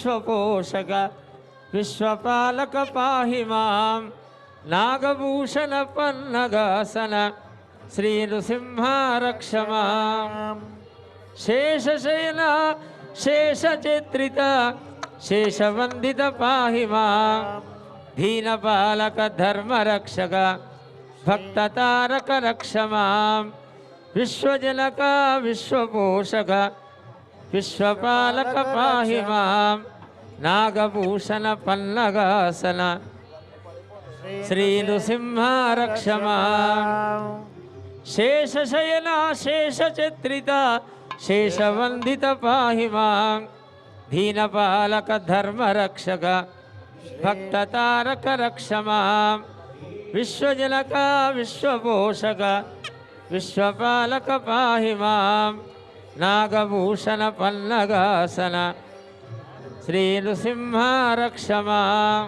విశ్వపోషక విశ్వపాలక పాహి మాం నాగభూషణ పన్నగాసన శ్రీ నృసింహ రక్ష మాం శేషశయన శేషచిత్రిత శేషవందిత పాహి మాం దీనపాలక ధర్మరక్షక భక్తతారక రక్ష మాం విశ్వజనక విశ్వపోషక విశ్వపాలక పాహి మాం నాగభూషణ పన్నగాసన శ్రీ నృసింహ రక్ష మాం శేషశయన శేషచిత్రిత శేషవందిత పాహి మాం దీనపాలక ధర్మరక్షక భక్తతారక రక్ష మాం విశ్వజనక విశ్వపోషక విశ్వపాలక పాహి మాం నాగభూషణ పన్నగాసన శ్రీ నృసింహ రక్ష మాం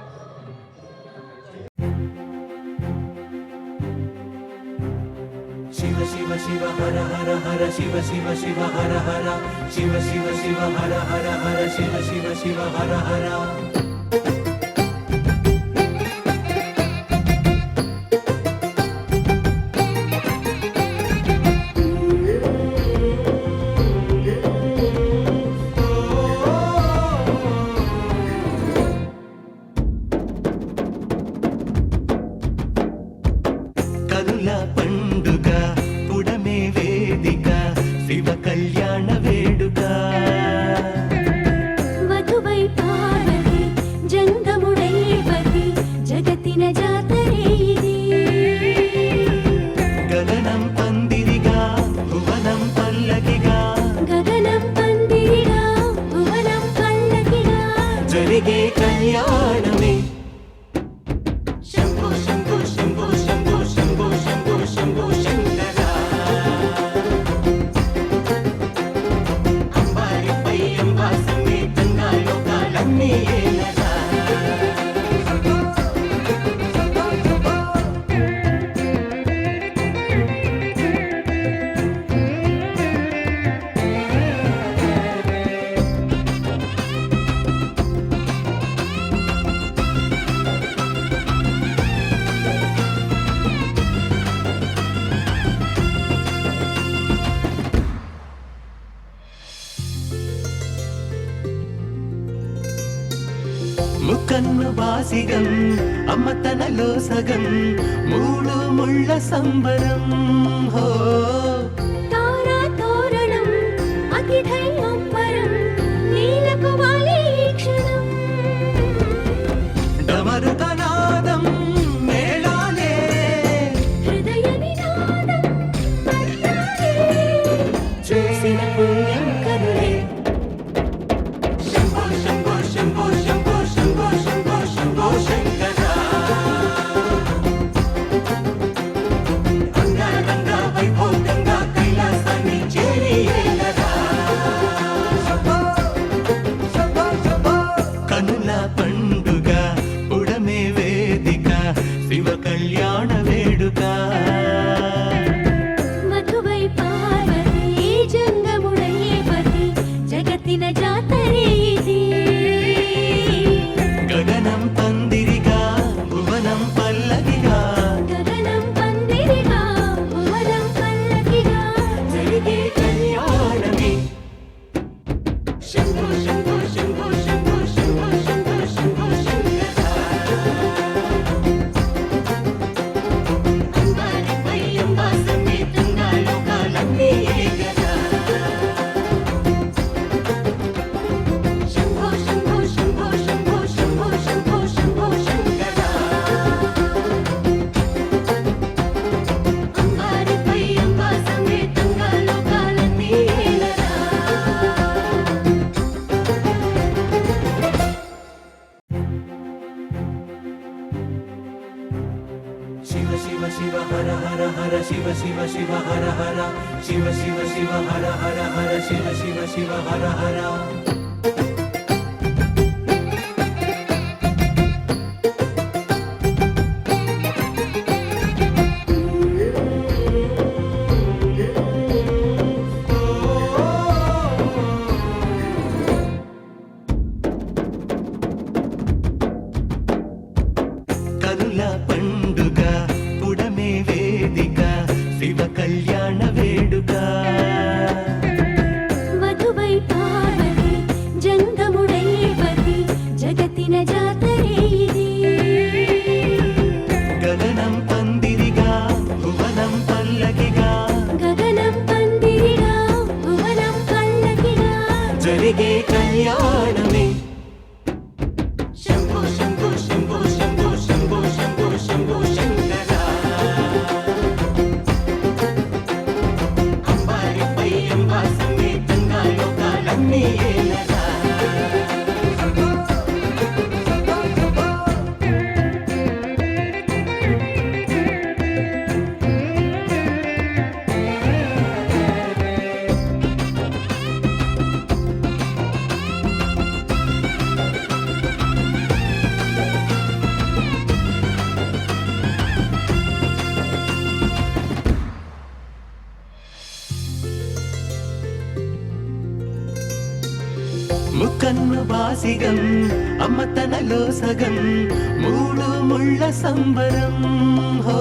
శివ శివ శివ హర హర హర శివ శివ శివ హర హర శివ శివ శివ హర హర హర శివ శివ శివ హర హర కనుల పండుగ పుడమే వేదిక శివ కళ్యాణ వేడుక వధువై పార్వతి జంగముడై పతి జగతిన జాతరే ఇది గగనం పందిరిగా భువనం పల్లకిగా గగనం పందిరిగా భువనం పల్లకిగా జరిగే కళ్యాణమే శంభో శంభో శంభో శంభో శంభో శంభో శంభో శంకర అంబారిపై అంబా సమేతంగా లోకాలన్నీ ఏలరా ముక్కన్ను బాసిగం అమ్మ తనలో సగం మూడు ముళ్ళ సంబరం హో తారా తోరణం అతిథై అంబరం నీలకు వాలి క్షణం డమరుకనాదం మేళాలే హృదయ నినాదం పట్టాలే చేసిన పుణ్యం కరులే శంభో శంభో శంభో శంభో శంభో శంభో శంభో శంకర అంగరంగ వైభోగంగా కైలాసాన్ని చేరి ఏలరా కనుల పండుగ ఉడమే వేదిక శివ కళ్యాణ వేడుక మధువై పార్వతి జంగముడై పతి జగతిన జాతరే ఇది గగనం పందిరిగా భువనం పల్లకిగా గగనం పందిరిగా భువనం పల్లకిగా జరిగే కళ్యాణమే శంభో శంభో శంభో శంభో శంభో శంభో శంభో శంకర అంబారిపై అంబా సమేతంగా లోకాలన్నీ ఏలరా శంభో శంభో శంభో శంభో శంభో శంభో శంభో శంకర అంబారిపై అంబా సమేతంగా లోకాలన్నీ ఏలరా శివ శివ శివ హర హర హర శివ శివ శివ హర హర శివ శివ శివ హర హర హర శివ శివ శివ హర హర బాసిగం అమ్మ తనలో సగం మూడు ముళ్ళ సంబరం హో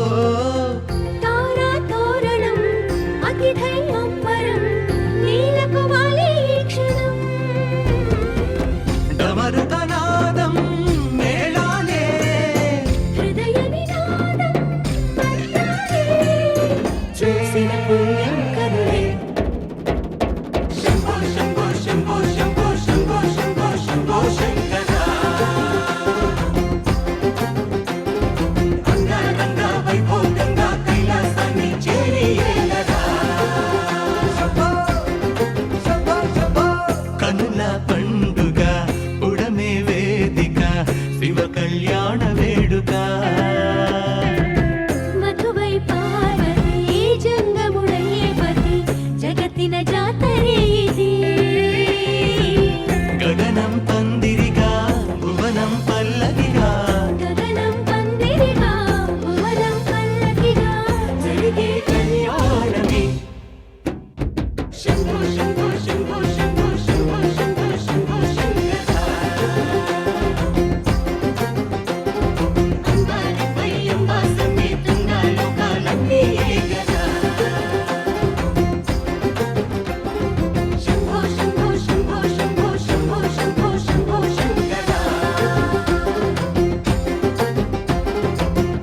తారా తోరణం అతిథై అంబరం నీలకు వాలి ఈ క్షణం డమరుకనాదం మేళాలే హృదయ నినాదం మంత్రాలే చూసిన పుణ్యం కరుణే శంభో శంభో శంభో శంభో శంభో శంభో శంభో శంకర అంగరంగ వైభోగంగా కైలాసాన్ని చేరి ఏలరా శంభో శంభో శంభో కనుల పండుగ ఉడమే వేదిక శివ కళ్యాణ వేడుక మధువై పార్వతీ జంగముడయ్యే పతి జగతిన జాతరే ఇది గగనం పందిరిగా భువనం పల్లకిగా గగనం పందిరిగా భువనం పల్లకిగా జరిగే కళ్యాణమే శంభో శంభో శంభో శంభో శంభో శంభో శంభో శంకర అంబారిపై అంబా సమేతంగా లోకాలన్నీ ఏగరా శంభో శంభో శంభో శంభో శంభో శంభో శంభో శంకర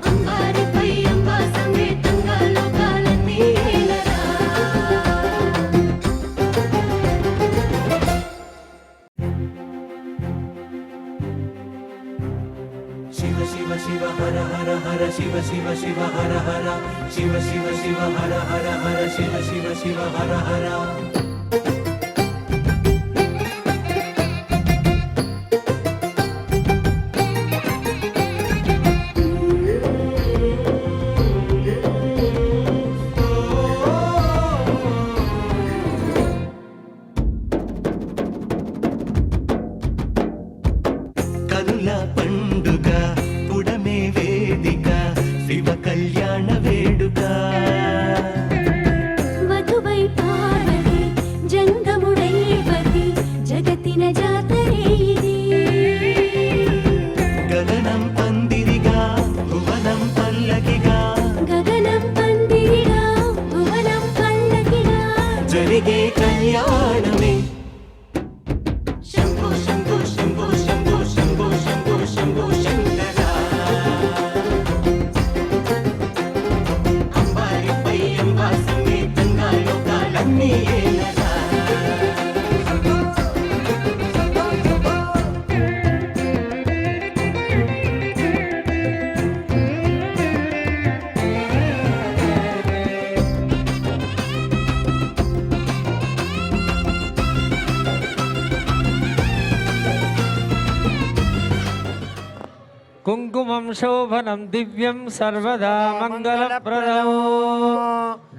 అంబారిపై అంబా సమేతంగా లోకాలన్నీ ఏగరా శివ శివ శివ హర హర హర శివ శివ శివ హర హర శివ శివ శివ హర హర హర శివ శివ శివ హర హర కనుల పండుగ పుడమే వేదిక శివ కళ్యాణ వేడుక మధువై పార్వతి జంగముడయ్యే పతి జగతిన జాతరే ఇది గగనం పందిరిగా భువనం పల్లకిగా గగనం పందిరిగా భువనం పల్లకిగా జరిగే కళ్యాణమే శంభో శంభో శంభో శంభో శంభో శంభో శంభో శంకర అంబారిపై అంబా సమేతంగా లోకాలన్నీ ఏలరా కుంకుమం శోభనం దివ్యం సర్వదా మంగళప్రదం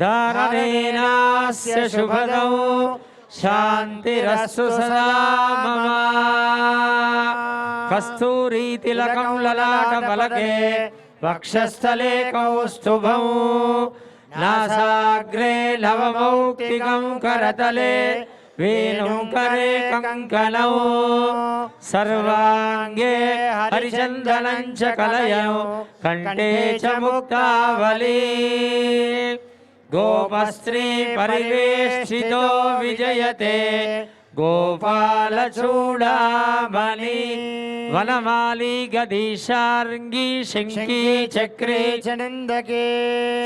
దాననేనాస్య శుభదం శాంతిరస్సు సదా మమ కస్తూరీ తిలకం లలాట పలకే వక్షస్థలే కౌస్తుభం నాసాగ్రే లవమౌక్తికం కరతలే వేణుం కరే కంకణం సర్వాంగే హరిచందనం చ కలయం కంఠే చ ముక్తావళీ గోపస్త్రీ పరివేష్టితో విజయతే గోపాలచూడామణి వనమాలి గదీశార్ంగి శంఖీ చక్రే చందకే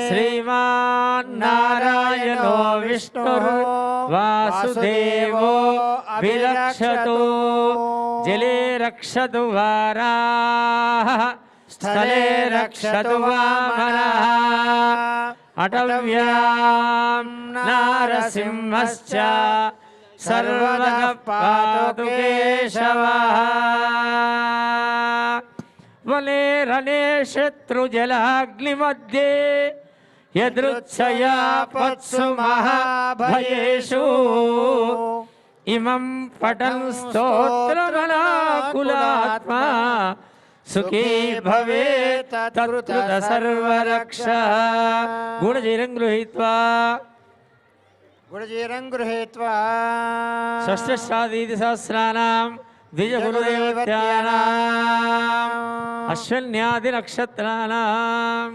శ్రీమాన్నారాయణో విష్ణుర్ వాసుదేవో విరక్షతు జలే రక్షతు వారాః స్థలే రక్షతు వామనః అటవ్యాం నారసింహశ్చ సర్వదా పాతు కేశవః వనే రనే శత్రుజలాగ్నిమధ్యే యదృచ్ఛయాపత్సు మహాభయేషు ఇమం పఠన్ స్తోత్రమనాకులాత్మా సుఖీ భవేత్ తత్కృత సర్వరక్ష గుణజీరం గృహీత్వా గుణజీరం గృహీత్వా షష్ఠశాదీతి సహస్రానాం ద్విజగురుదేవత్యానాం అశ్వన్యాది నక్షత్రానాం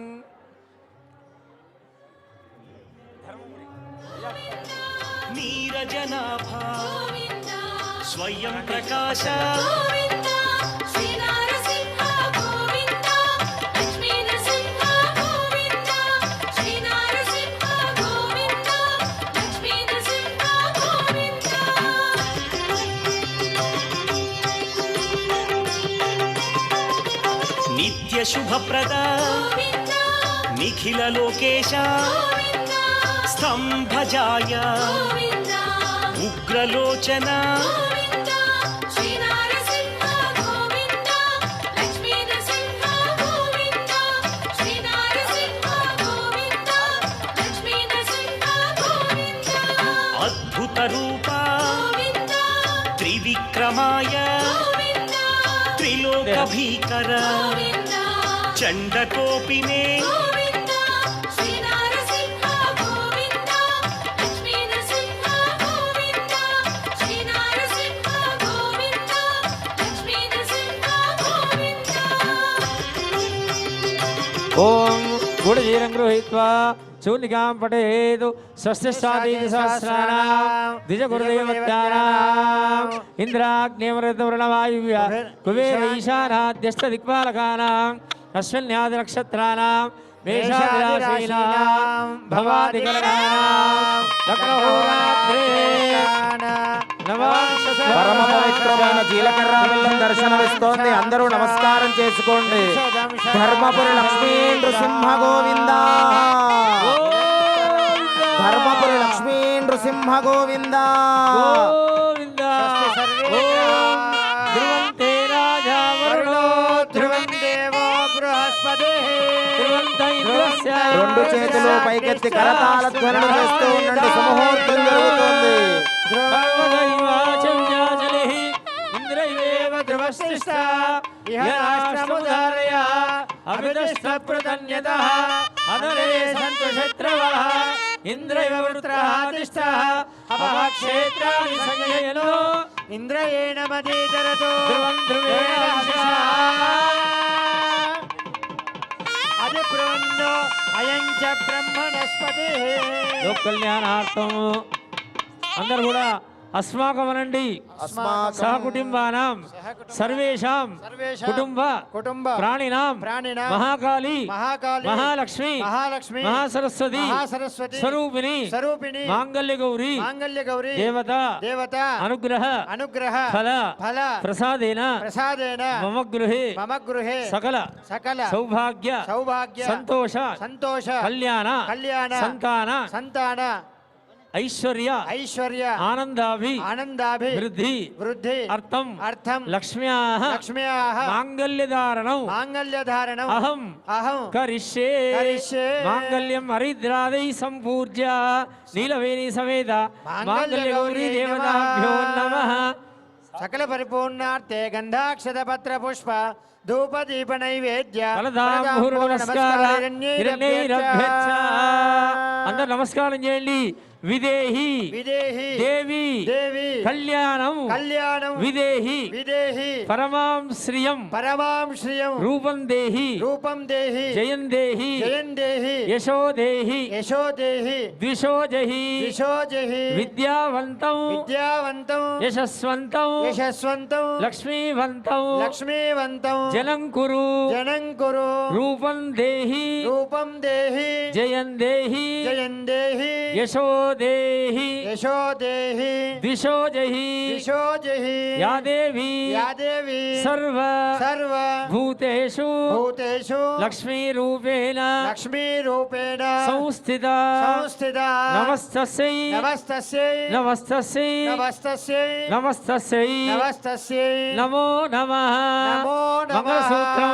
నీరజనాభా స్వయం ప్రకాశ నిత్య శుభప్రద నిఖిల లోకేశ స్తంభజాయ ఉగ్రలోచన అద్భుత రూప త్రివిక్రమాయ త్రిలోక భీకర చండకోపినే ఓం గుడజీరం గృహీత్వా శూన్యకాం పఠేతు స్వస్తిష్టాదీని సహస్రాణాం ద్విజగురుదేవత్యానాం ఇంద్రాగ్నేమృతవృణవాయువ్య కుబేర ఈశానాద్యష్ట దిక్పాలకానాం అశ్వన్యాది నక్షత్రానాం మేషాదిరాశీనాం భవాదిగణానాం లగ్నహోరాత్రే పరమ పవిత్రమైన జీలకర్ర బెల్లం దర్శనమిస్తోంది. అందరూ నమస్కారం చేసుకోండి. ధర్మపురి లక్ష్మీ నృసింహ గోవింద, ధర్మపురి లక్ష్మీ నృసింహ గోవింద. ధ్రువంతే రాజా వరుణో ధ్రువం దేవో బృహస్పతి రెండు చేతులు పైకెత్తి కరతాళ ధ్వనులు చేస్తూ ఉండండి. సుముహూర్తం జరుగుతుంది. ఇంద్రైవేవ ధ్రువశ్రేష్ఠ ఇహ రాష్ట్రముదారయ అభిదష్టప్రదన్యతః అదరే సంతు శత్రవః ఇంద్రైవ వృత్రః తిష్టః అపక్షేత్రాణి సంజయనో ఇంద్రయేణ మదీతరతో ధ్రువం ధ్రువేణ అధిప్రవన్నో అయం చ బ్రహ్మణస్పతిః. లోక కళ్యాణార్థం అందరూ కూడా అస్మాకం అనండి. సహకుటుంబానాం సర్వేషాం కుటుంబ ప్రాణినాం మహాకాళి మహాలక్ష్మి మహాసరస్వతి స్వరూపిణి మాంగళ్య గౌరీ దేవత అనుగ్రహ ఫల ప్రసాదేన మమ గృహే సకల సౌభాగ్య సంతోష కళ్యాణ సంతాన ఐశ్వర్య ఆనందాభి వృద్ధి అర్థం లక్ష్మ్యాః మాంగళ్యధారణం అహం కరిష్యే మాంగళ్యం హరిద్రాదై సంపూజ్య నీలవేణి సమేత మాంగళ్య గౌరీ దేవతాభ్యో నమః. సకల పరిపూర్ణార్థే గంధాక్షత పత్ర పుష్ప ధూప దీప నైవేద్య ఫలదాంభూర నమస్కార హిరణ్యైరభ్యచ్చ. అందరూ నమస్కారం చేయండి. విదేహి దేవి కళ్యాణం విదేహి పరమాం శ్రియం రూపం దేహి జయం దేహి యశో దేహి ద్విషో జహి విద్యావంతం యశస్వంతం లక్ష్మీవంతం జనం కురు రూపం దేహి జయం దేహి యశో దేహి దిశో జహి యా దేవి సర్వ భూతేషు లక్ష్మీ రూపేణ సంస్థిత నమస్తస్యై నమో నమః. మంగళసూత్రం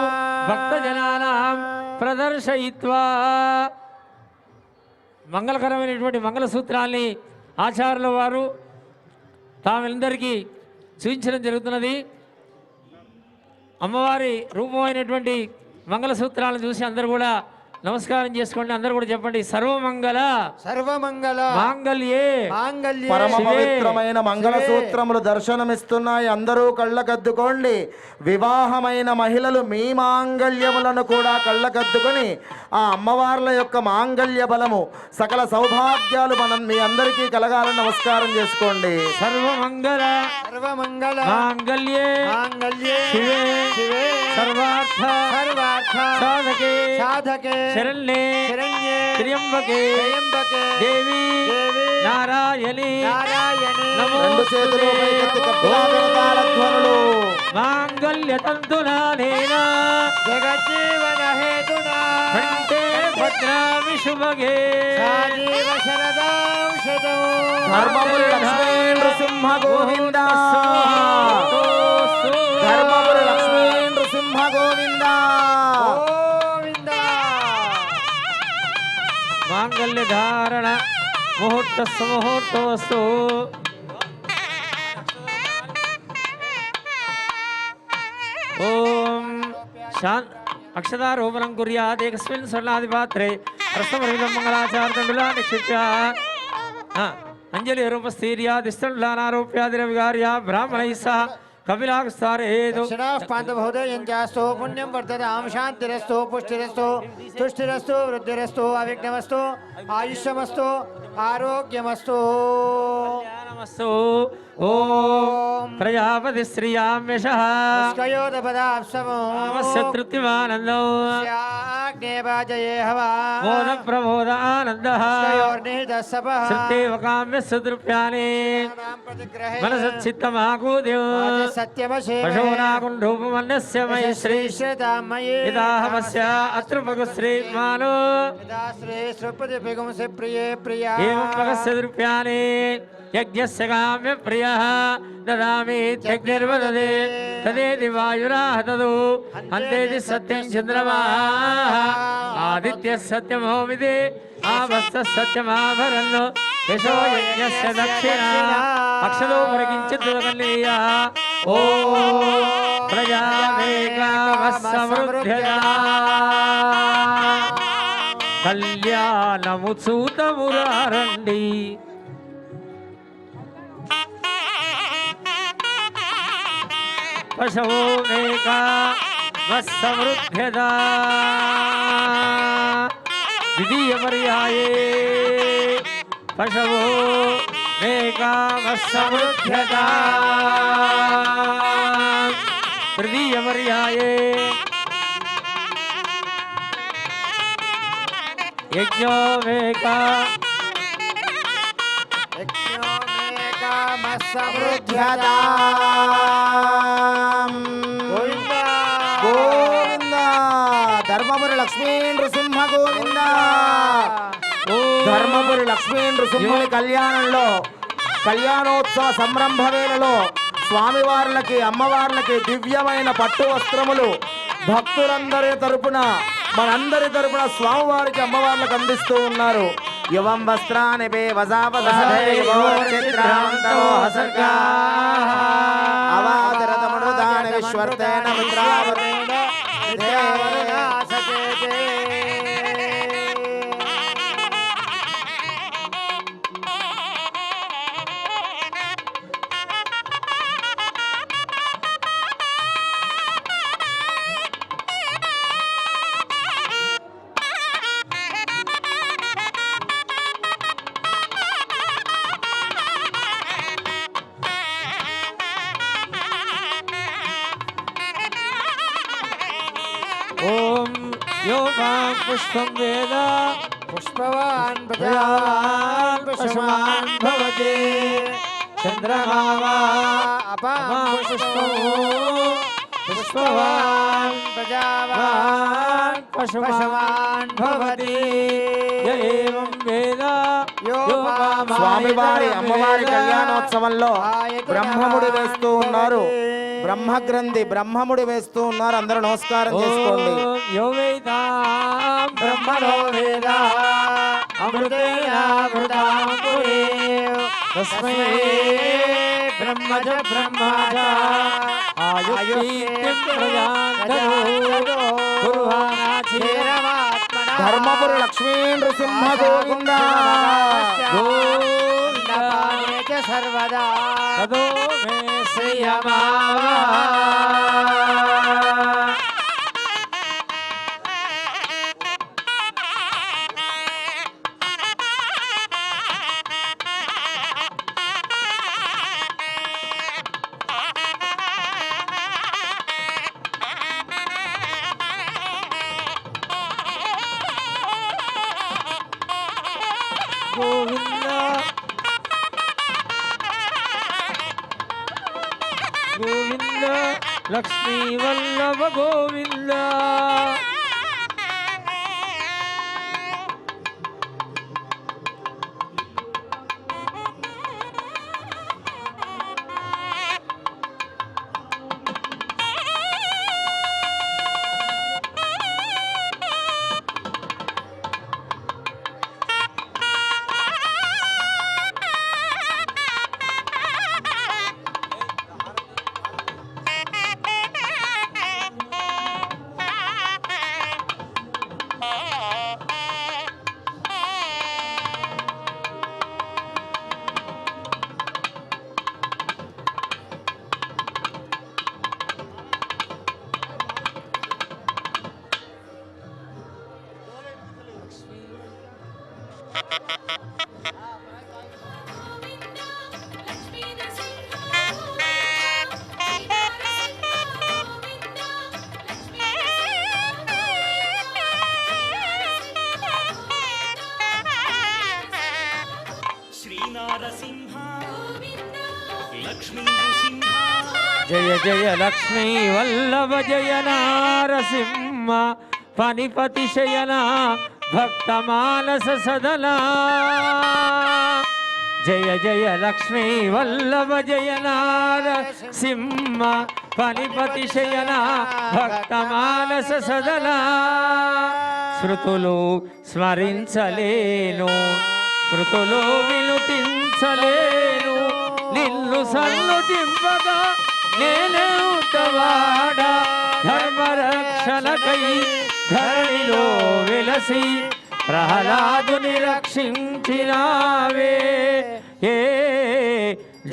భక్తజనానాం ప్రదర్శయిత్వా మంగళకరమైనటువంటి మంగళసూత్రాల్ని ఆచార్యుల వారు తామందరికీ చూపించడం జరుగుతున్నది. అమ్మవారి రూపమైనటువంటి మంగళసూత్రాలను చూసి అందరూ కూడా నమస్కారం చేసుకోండి. అందరూ కూడా చెప్పండి. సర్వమంగళ సర్వమంగళ మాంగళ్యే మాంగళ్యే పరమ శివే. పవిత్రమైన మంగళ సూత్రములు దర్శనమిస్తున్నాయి. అందరూ కళ్ళకద్దుకోండి. వివాహమైన మహిళలు మీ మాంగళ్యములను కూడా కళ్ళకద్దుకొని ఆ అమ్మవార్ల యొక్క మాంగళ్య బలము సకల సౌభాగ్యాలు మీ అందరికీ కలగాలని నమస్కారం చేసుకోండి. సర్వమంగళ సర్వమంగళ మాంగళ్యే మాంగళ్యే శివే శివే సర్వార్థ సర్వార్థ సాధకే సాధకే శరణ్యే శరణ్యే త్ర్యంబకే త్రయంబకే దేవి దేవి నారాయణి నారాయణి నమో రెండు చేతులు పైకెత్తి గట్టిగా వినతాల ధ్వనులు. మాంగళ్య తంతునానేనా జగజ్జీవన హేతునా కంటే భద్రామి శుభగే సాజీవ శరదాంశతం ధర్మపురి లక్ష్మీ నృసింహ గోవింద. ధర్మపురి లక్ష్మీ నృసింహ గోవింద. గోవింద మాంగళ్య ధారణ ముహూర్త సుముహూర్తోస్తు. ఓం శాంత్ అక్షదారోపణం కుర్యాత్ ఏకస్మిన్ స్వర్ణాదిపాత్రే రసమరిదం మంగళాచార్తండులా నిక్షిప్య అంజలి రూపస్థీర్యాదిష్టండులానారోప్యాదిరవిగార్య బ్రాహ్మణైः సహ కపిలాగస్తారేదు దక్షిణాస్పాంతభౌదయం చాస్తు పుణ్యం వర్ధతాం శాంతిరస్తు పుష్టిరస్తు తుష్టిరస్తు వృద్ధిరస్తు అవిఘ్నమస్తు ఆయుష్యమస్తు ఆరోగ్యమస్తు జ్ఞానమస్తు. ఓం ప్రజాపతి శ్రీయామ్యశః పుష్కయోదపదాప్సమో శత్రుత్వానందో జ్ఞేవాజయే హవా మోద ప్రమోద ఆనందః పుష్కయోర్నిహితస్సపః సత్యేవ కామ్య సుదృప్యాని ప్రతిగ్రహే మనసచ్చిత్తమాకూద్యం సత్యమశేమే పశూనాకుండూపమన్యస్య మయి శ్రీ శ్రీశ్రతామయే ఇదాహమస్య అత్రుపగు శ్రీమానో శ్రీ శ్రుపతి పిగుంసి ప్రియే ప్రియా ఏవం మగస్య దృప్యాని యజ్ఞస్య కామ్య ప్రియః దదామి యజ్ఞర్వదదే తదేది వాయురాహ తదు అంతేది సత్యం చంద్రమాః ఆదిత్య సత్యమోమిది ఆవస్త సత్యమాభరన్నో యశో యజ్ఞస్య దక్షిణ అక్షదో పరికించితులకల్లీయ ఓం ప్రజామేకామస్సమృద్ధ్యదా కళ్యాణము చూతమురారండి. పశవో మేకా వత్సమృద్ధ్యదా ద్వితీయ పర్యాయే పశవో మేకా వత్సమృద్ధ్యదా తృతీయ పర్యాయే యజ్ఞో మేకా సమృద్ధ్యదా గోవింద గోవింద. ధర్మపురి లక్ష్మీ నృసింహ గోవింద. ధర్మపురి లక్ష్మీ నృసింహుని కళ్యాణంలో కళ్యాణోత్సవ సంరంభ వేళలో స్వామివార్లకి అమ్మవార్లకి దివ్యమైన పట్టు వస్త్రములు భక్తులందరి తరపున మనందరి తరపున స్వామివారికి అమ్మవార్లకు అందిస్తూ ఉన్నారు. యువం వస్త్రాని అవాదరతమృదాని విశ్వర్తేన మిత్రావరేణ ఓం యోగాం పుష్పం వేద పుష్పవాన్ ప్రజావాన్ పశుమాన్ భవతి చంద్రమా వా అపాం పుష్పమో పుష్పవాన్ ప్రజావాన్ పశుమాన్ భవతి య ఏవం వేద యోగాం స్వామివారి అమ్మవారి కళ్యాణోత్సవంలో బ్రహ్మముడి వేస్తూ ఉన్నారు. బ్రహ్మగ్రంథి బ్రహ్మముడి వేస్తూ ఉన్నారు. అందరూ నమస్కారం చేసుకోండి. ఓం యో వేదాం బ్రహ్మణో వేద అమృతేనామృతాం పురే తస్మై బ్రహ్మజ బ్రహ్మజ ఆయుష్యం ప్రజాంతరో కుర్వాణాచి శ్రీరమాత్మనా ధర్మపురి లక్ష్మీ నృసింహ గోవింద గోవిందపానే చ సర్వదా తదో మే శ్రియమా గోవింద గోవింద లక్ష్మీ వల్లభ గోవింద శ్రీనారసింహ లక్ష్మీ నృసింహ జయ జయ లక్ష్మీ వల్లభ జయ నారసింహ ఫణిపతి శయన భక్త మానస సదనా జయ జయ లక్ష్మీ వల్లభ జయ నారసింహ ఫణిపతి శయన భక్త మానస సదనా శృతులు స్మరించలేను శృతులు వినుతించలేను నిన్ను సన్నుతింపగా నేనెంతవాడ ధర్మరక్షణకై ధరణిలో వెలసి ప్రహ్లాదుని రక్షించినావే ఏ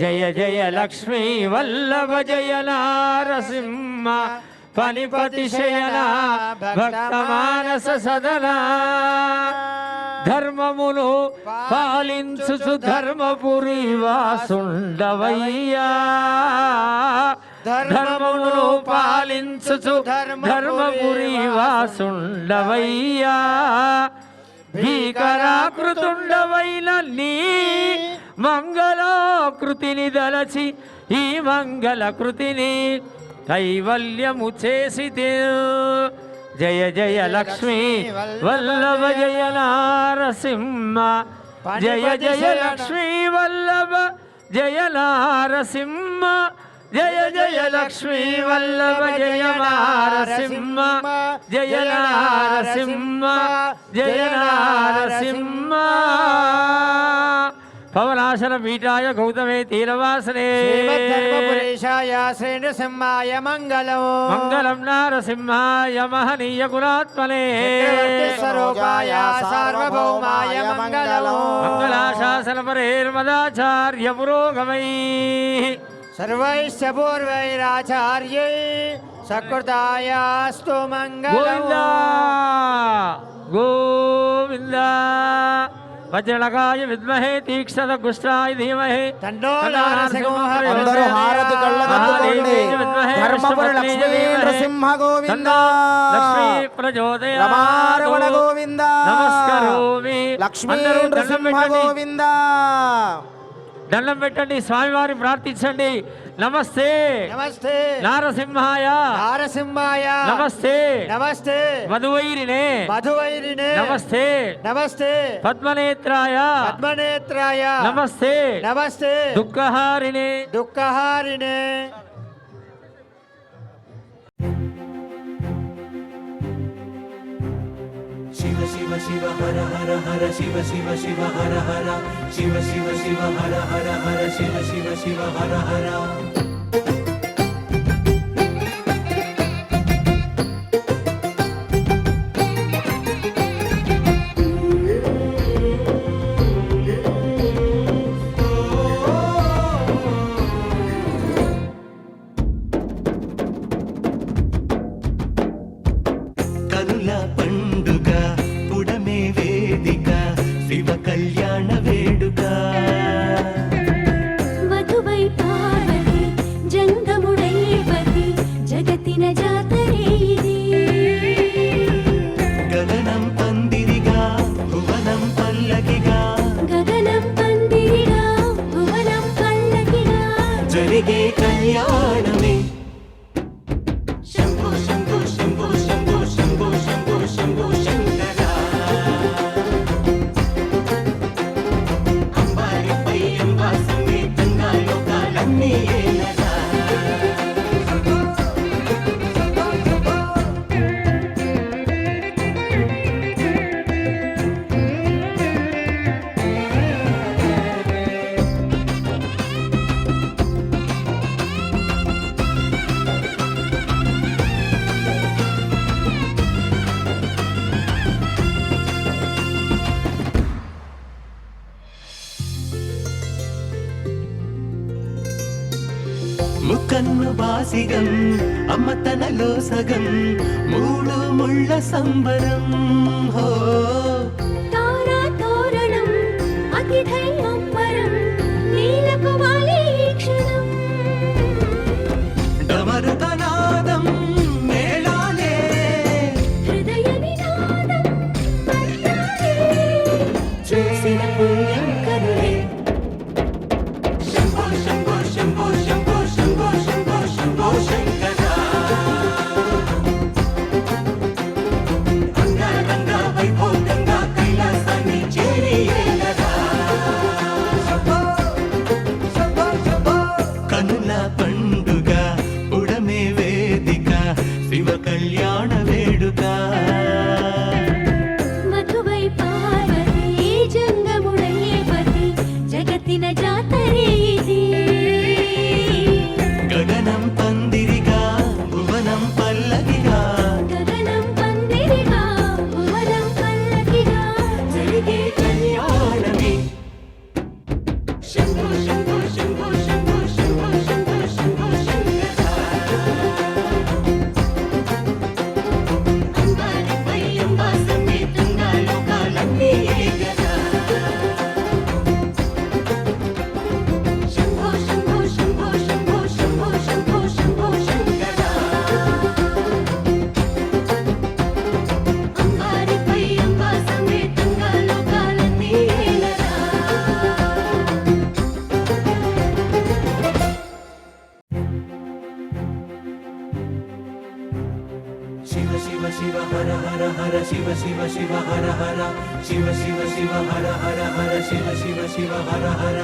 జయ జయ లక్ష్మీ వల్లభ జయ నారసింహ ఫణిపతి శయన భక్త మానస సదనా ధర్మమును పాలించుచు ధర్మపురి వాసుండవయ్యా ధర్మమును పాలించుచు ధర్మపురి వాసుండవయ్యా భీకరాకృతుండవైన నీ మంగళాకృతిని దలచి ఈ మంగళకృతిని కైవల్యము చేసితే జయ జయ లక్ష్మీ వల్లభ జయ నారసింహ జయ జయ లక్ష్మీ వల్లభ జయ నారసింహ జయ జయ లక్ష్మీ వల్లభ జయ నారసింహ జయ నారసింహ జయ నారసింహ పవనాశన పీఠాయ గౌతమే తీరవాసనే శ్రీమద్ధర్మపురేశాయ శ్రీనృసింహాయ మంగళం మంగళం నారసింహాయ మహనీయ గుణాత్మనే చక్రవర్తి స్వరూపాయ సార్వభౌమాయ మంగళం మంగళాశాసన పరేర్మదాచార్య పురోగమై సర్వైశ్చ పూర్వైరాచార్యై సకృతాయాస్తు మంగళం గోవింద వజ్రలకాయ విద్మహే తీక్షణ గుష్టాయ ధీమహి తన్నో నరసింహ అందరూ హారతి కళ్ళగద్దుకోండి ధర్మపురి లక్ష్మీ నృసింహ గోవింద లక్ష్మీ ప్రచోదయ రమారమణ గోవింద నమస్కరోమి లక్ష్మీ నృసింహ గోవింద దండం పెట్టండి స్వామివారిని ప్రార్థించండి నమస్తే నమస్తే నారసింహాయ నారసింహాయ నమస్తే నమస్తే మధువైరినే మధువైరినే నమస్తే నమస్తే పద్మనేత్రాయ పద్మనేత్రాయ నమస్తే నమస్తే దుఃఖహారిణే దుఃఖహారిణే శివ శివ శివ హర హర హర శివ శివ శివ హర హర శివ శివ శివ హర హర హర శివ శివ శివ హర హర జగతిన జాతరే ఇది గగనం పందిరిగా భువనం పల్లకిగా గగనం పందిరిగా భువనం పల్లకిగా జరిగే కళ్యాణమే శంభో శంభో శంభో శంభో శంభో శంభో శంభో శంకర అంబారిపై అంబా సమేతంగా లోకాలన్నీ ఏలగా ముక్కన్ను బాసిగం అమ్మ తనలో సగం మూడు ముళ్ళ సంబరం హో తారా తోరణం అతిథై అంబరం నీలకు వాలి క్షణం డమరుకనాదం మేళాలే హృదయ నినాదం పట్టాలే చూసిన పుణ్యం కరులే శంభో శంభో శంభో శంభో శంభో శంభో శంభో శంకర అంగరంగ వైభోగంగా కైలాసాన్ని చేరి ఏలగా కనుల పండుగ ఉడమే వేదిక శివ కళ్యాణ వేడుక మధువై పార్వతి జంగముడయ్యే పతి జగతిన జాతరే ఇది గగనం పందిరిగా భువనం పల్లకిగా గగనం పందిరిగా భువనం పల్లకిగా జరిగే కళ్యాణమే శంభో శంభో శంభో శంభో శంభో శంభో శంభో శంకర అంబారిపై అంబా సమేతంగా లోకాలన్నీ ఏలగా శంభో శంభో శంభో శంభో శంభో శంభో శంభో శంకర అంబారిపై అంబా సమేతంగా లోకాలన్నీ ఏలగా శివ శివ శివ హర హర హర శివ శివ శివ హర హర శివ శివ శివ హర హర హర శివ శివ శివ హర హర